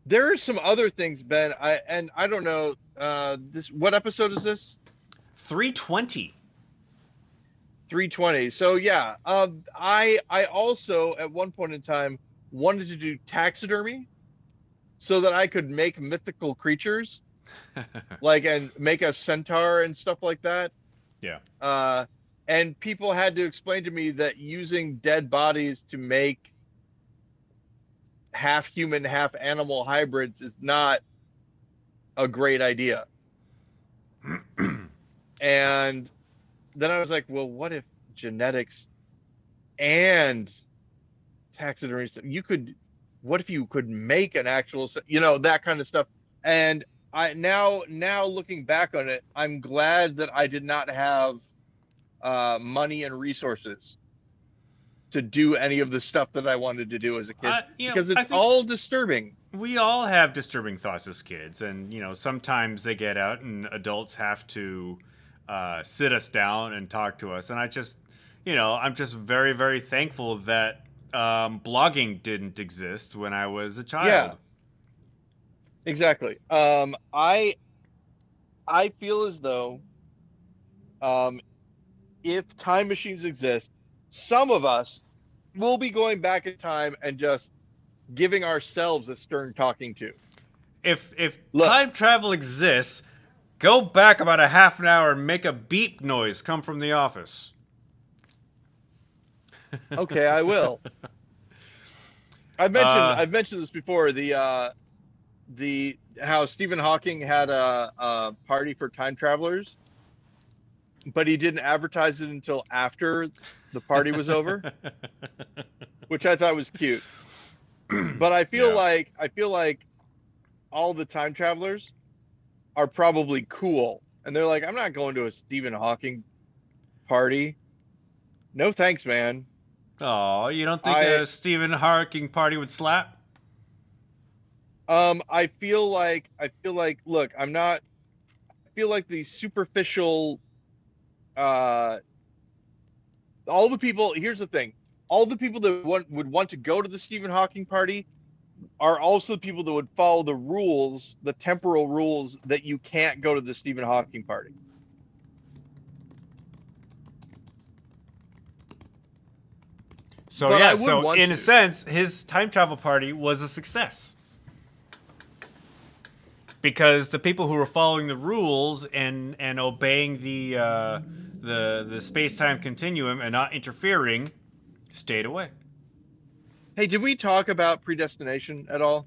There are some other things, Ben. I don't know. What episode is this? 320. 320. So yeah, I also at one point in time wanted to do taxidermy so that I could make mythical creatures, and make a centaur and stuff like that. Yeah. And people had to explain to me that using dead bodies to make half human, half animal hybrids is not a great idea. And then I was like, well, what if genetics and taxidermy, what if you could make an actual, that kind of stuff. And I now looking back on it, I'm glad that I did not have money and resources to do any of the stuff that I wanted to do as a kid, because it's all disturbing. We all have disturbing thoughts as kids, and sometimes they get out and adults have to sit us down and talk to us. And I'm just very, very thankful that blogging didn't exist when I was a child. Yeah, exactly. I feel as though if time machines exist, some of us will be going back in time and just giving ourselves a stern talking to. If time travel exists, go back about a half an hour and make a beep noise come from the office. Okay, I will. I've mentioned this before. The how Stephen Hawking had a party for time travelers, but he didn't advertise it until after the party was over, which I thought was cute. But I feel like all the time travelers are probably cool, and they're like, I'm not going to a Stephen Hawking party. No thanks, man. Oh, you don't think a Stephen Hawking party would slap? I feel like look, I feel like the superficial uh all the people, here's the thing. All the people that would want to go to the Stephen Hawking party are also the people that would follow the rules, the temporal rules that you can't go to the Stephen Hawking party. So But yeah, so in a to. sense, his time travel party was a success. Because the people who were following the rules and obeying the space-time continuum and not interfering stayed away. Hey, did we talk about Predestination at all?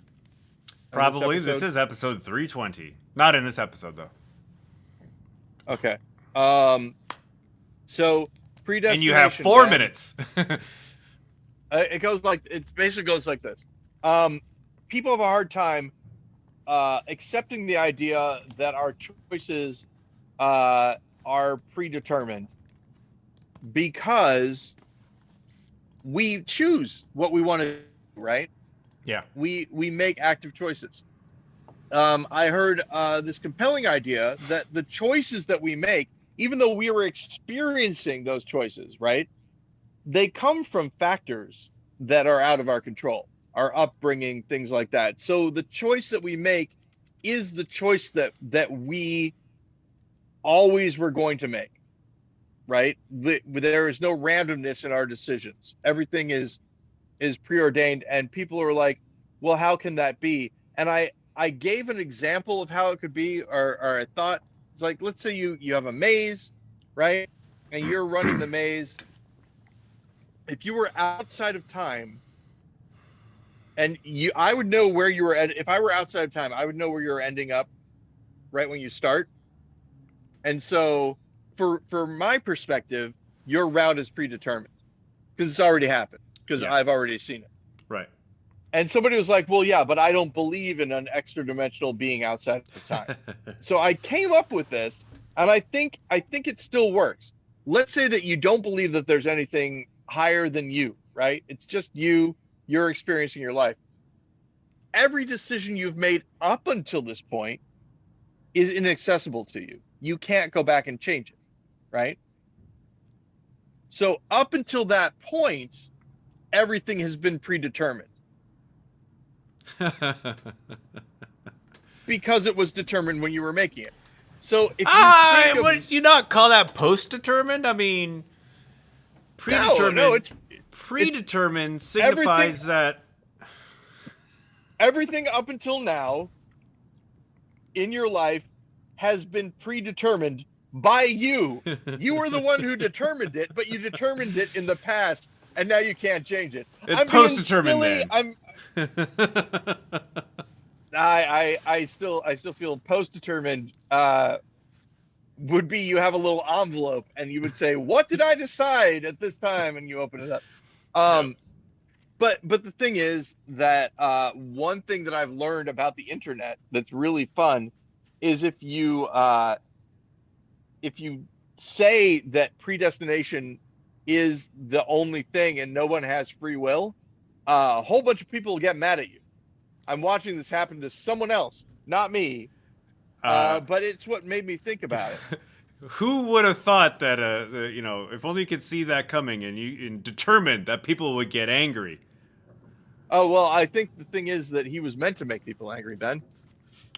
Probably. This is episode 320. Not in this episode, though. Okay. So Predestination. And you have 4 minutes. It basically goes like this. People have a hard time accepting the idea that our choices are predetermined because we choose what we want to do, right? Yeah. We make active choices. I heard this compelling idea that the choices that we make, even though we were experiencing those choices, right, they come from factors that are out of our control, our upbringing, things like that. So the choice that we make is the choice that we always were going to make, right? There is no randomness in our decisions. Everything is preordained, and people are like, well, how can that be? And I gave an example of how it could be, or I thought, it's like, let's say you have a maze, right? And you're running the maze. If you were outside of time, and I would know where you were at. If I were outside of time, I would know where you're ending up right when you start. And so for my perspective, your route is predetermined because it's already happened, because I've already seen it. Right. And somebody was like, well, yeah, but I don't believe in an extra dimensional being outside of time. So I came up with this, and I think it still works. Let's say that you don't believe that there's anything higher than you, right? It's just you're experiencing your life. Every decision you've made up until this point is inaccessible to you. You can't go back and change it, right? So up until that point, everything has been predetermined. Because it was determined when you were making it. So if you would you not call that post-determined? I mean, predetermined. No, it's predetermined signifies that everything up until now in your life has been predetermined by you. You were the one who determined it, but you determined it in the past, and now you can't change it. It's post-determined then. I still feel post-determined would be you have a little envelope and you would say, what did I decide at this time? And you open it up. But the thing is that one thing that I've learned about the internet that's really fun is if you say that predestination is the only thing and no one has free will, a whole bunch of people will get mad at you. I'm watching this happen to someone else, not me. But it's what made me think about it. Who would have thought that, if only you could see that coming and determined that people would get angry. Oh, well, I think the thing is that he was meant to make people angry, Ben.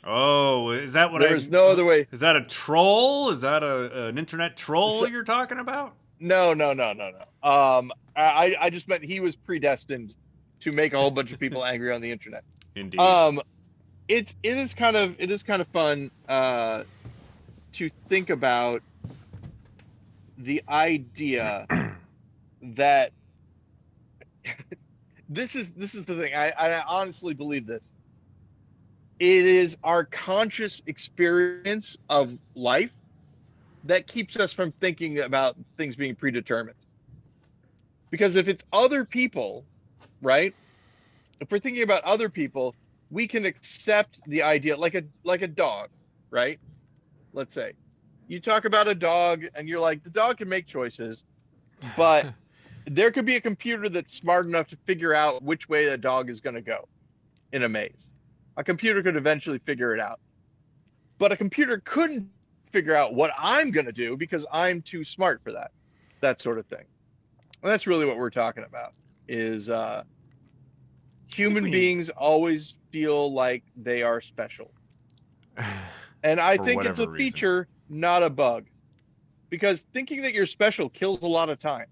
Oh, is that what There's no other way. Is that a troll? Is that an internet troll you're talking about? No. I just meant he was predestined to make a whole bunch of people angry on the internet. Indeed. It is kind of fun to think about the idea that this is the thing. I honestly believe this. It is our conscious experience of life that keeps us from thinking about things being predetermined. Because if it's other people, right? If we're thinking about other people, we can accept the idea like a dog, right? Let's say you talk about a dog and you're like, the dog can make choices, but there could be a computer that's smart enough to figure out which way a dog is going to go in a maze. A computer could eventually figure it out. But a computer couldn't figure out what I'm going to do because I'm too smart for that sort of thing. And that's really what we're talking about is human beings always feel like they are special. And I think it's a feature, not a bug. Because thinking that you're special kills a lot of time.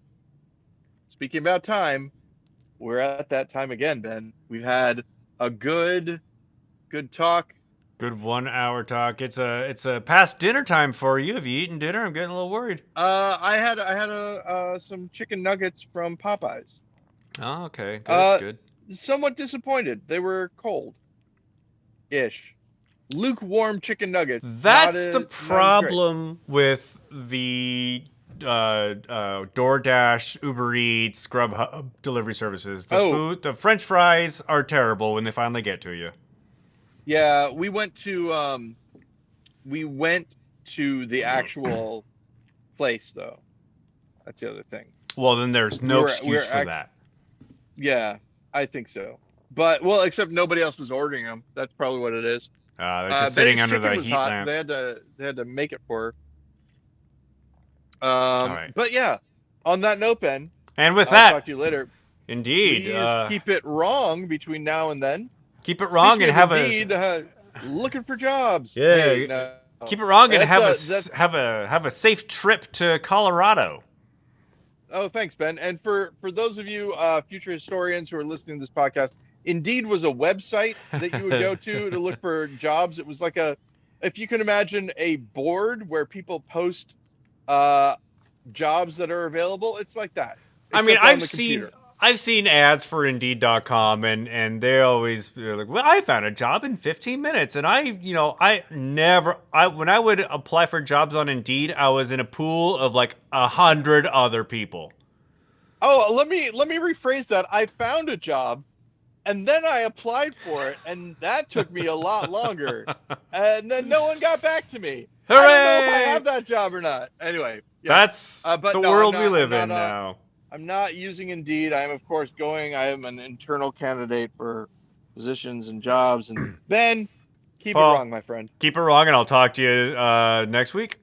Speaking about time, we're at that time again, Ben. We've had a good talk. Good 1 hour talk. It's a past dinner time for you. Have you eaten dinner? I'm getting a little worried. I had some chicken nuggets from Popeyes. Oh, okay. Good. Somewhat disappointed. They were cold-ish. Lukewarm chicken nuggets. That's the problem with the DoorDash, Uber Eats, Grubhub delivery services. The French fries are terrible when they finally get to you. Yeah, we went to the actual place though. That's the other thing. Well, then there's no excuse for that. Yeah, I think so. But except nobody else was ordering them. That's probably what it is. They're just sitting under the heat hot. lamps. They had to make it for her. Right. But yeah, on that note, Ben. And with I'll talk to you later. Indeed. Please keep it wrong between now and then. Keep it wrong and have looking for jobs. Yeah. Hey, no. Keep it wrong and have a safe trip to Colorado. Oh, thanks, Ben. And for those of you future historians who are listening to this podcast, Indeed was a website that you would go to look for jobs. It was like if you can imagine a board where people post jobs that are available. It's like that. I mean, I've seen ads for Indeed.com and they're like, well, I found a job in 15 minutes. And when I would apply for jobs on Indeed, I was in a pool of like 100 other people. Oh, let me rephrase that. I found a job and then I applied for it and that took me a lot longer. And then no one got back to me. Hooray! I don't know if I have that job or not. Anyway. Yeah. That's the world we live in now. I'm not using Indeed. I am, of course, I am an internal candidate for positions and jobs. And Ben, keep it wrong, my friend. Keep it wrong, and I'll talk to you next week.